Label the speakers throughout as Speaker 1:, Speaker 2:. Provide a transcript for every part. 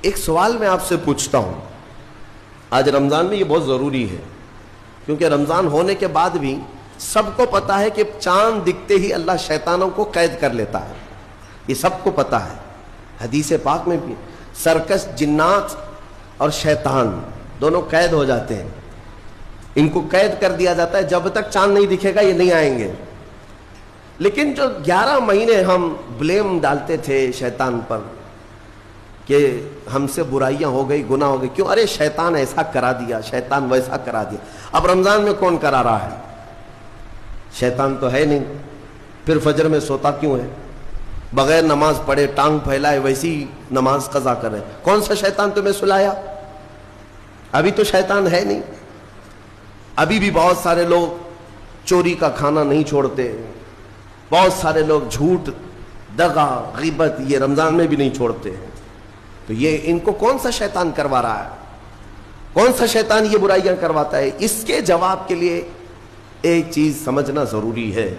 Speaker 1: ایک سوال میں آپ سے پوچھتا ہوں، آج رمضان میں یہ بہت ضروری ہے، کیونکہ رمضان ہونے کے بعد بھی سب کو پتا ہے کہ چاند دکھتے ہی اللہ شیطانوں کو قید کر لیتا ہے، یہ سب کو پتا ہے۔ حدیث پاک میں بھی سرکش جنات اور شیطان دونوں قید ہو جاتے ہیں، ان کو قید کر دیا جاتا ہے، جب تک چاند نہیں دکھے گا یہ نہیں آئیں گے۔ لیکن جو 11 مہینے ہم بلیم ڈالتے تھے شیطان پر کہ ہم سے برائیاں ہو گئی، گناہ ہو گئی، کیوں؟ ارے شیطان ایسا کرا دیا، شیطان ویسا کرا دیا۔ اب رمضان میں کون کرا رہا ہے؟ شیطان تو ہے نہیں، پھر فجر میں سوتا کیوں ہے؟ بغیر نماز پڑھے ٹانگ پھیلائے ویسی نماز قضا کرے، کون سا شیطان تمہیں سلایا؟ ابھی تو شیطان ہے نہیں۔ ابھی بھی بہت سارے لوگ چوری کا کھانا نہیں چھوڑتے، بہت سارے لوگ جھوٹ، دغا، غیبت یہ رمضان میں بھی نہیں چھوڑتے۔ تو یہ ان کو کون سا شیطان کروا رہا ہے؟ کون سا شیطان یہ برائیاں کرواتا ہے؟ اس کے جواب کے لیے ایک چیز سمجھنا ضروری ہے۔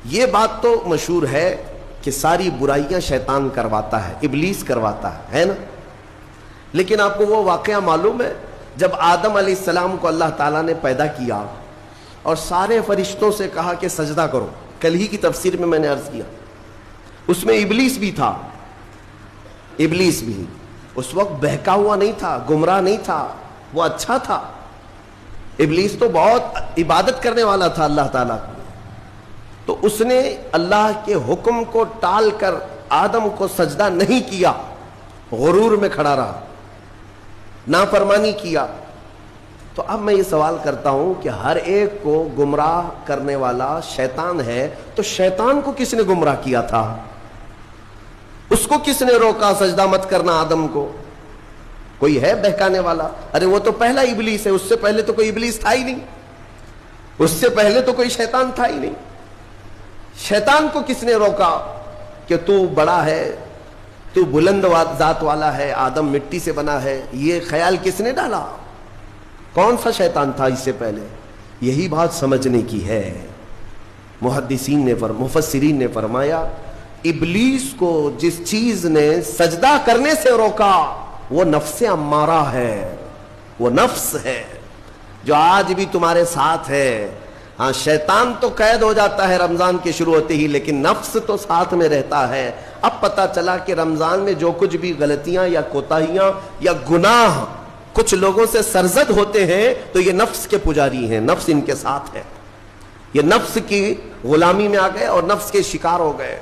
Speaker 1: یہ بات تو مشہور ہے کہ ساری برائیاں شیطان کرواتا ہے، ابلیس کرواتا ہے نا؟ لیکن آپ کو وہ واقعہ معلوم ہے جب آدم علیہ السلام کو اللہ تعالیٰ نے پیدا کیا اور سارے فرشتوں سے کہا کہ سجدہ کرو، کل ہی کی تفسیر میں نے عرض کیا، اس میں ابلیس بھی تھا۔ ابلیس بھی اس وقت بہکا ہوا نہیں تھا، گمراہ نہیں تھا، وہ اچھا تھا۔ ابلیس تو بہت عبادت کرنے والا تھا اللہ تعالیٰ کو، تو اس نے اللہ کے حکم کو ٹال کر آدم کو سجدہ نہیں کیا، غرور میں کھڑا رہا، نافرمانی کیا۔ تو اب میں یہ سوال کرتا ہوں کہ ہر ایک کو گمراہ کرنے والا شیطان ہے، تو شیطان کو کس نے گمراہ کیا تھا؟ اس کو کس نے روکا سجدہ مت کرنا آدم کو؟ کوئی ہے بہکانے والا؟ ارے وہ تو پہلا ابلیس ہے، اس سے پہلے تو کوئی ابلیس تھا ہی نہیں، اس سے پہلے تو کوئی شیطان تھا ہی نہیں۔ شیطان کو کس نے روکا کہ تو بڑا ہے، تو بلند ذات والا ہے، آدم مٹی سے بنا ہے؟ یہ خیال کس نے ڈالا؟ کون سا شیطان تھا اس سے پہلے؟ یہی بات سمجھنے کی ہے۔ محدثین نے مفسرین نے فرمایا ابلیس کو جس چیز نے سجدہ کرنے سے روکا وہ نفس امارہ ہے، وہ نفس ہے جو آج بھی تمہارے ساتھ ہے۔ ہاں شیطان تو قید ہو جاتا ہے رمضان کے شروع ہوتے ہی، لیکن نفس تو ساتھ میں رہتا ہے۔ اب پتہ چلا کہ رمضان میں جو کچھ بھی غلطیاں یا کوتاہیاں یا گناہ کچھ لوگوں سے سرزد ہوتے ہیں تو یہ نفس کے پجاری ہیں، نفس ان کے ساتھ ہے، یہ نفس کی غلامی میں آ گئے اور نفس کے شکار ہو گئے۔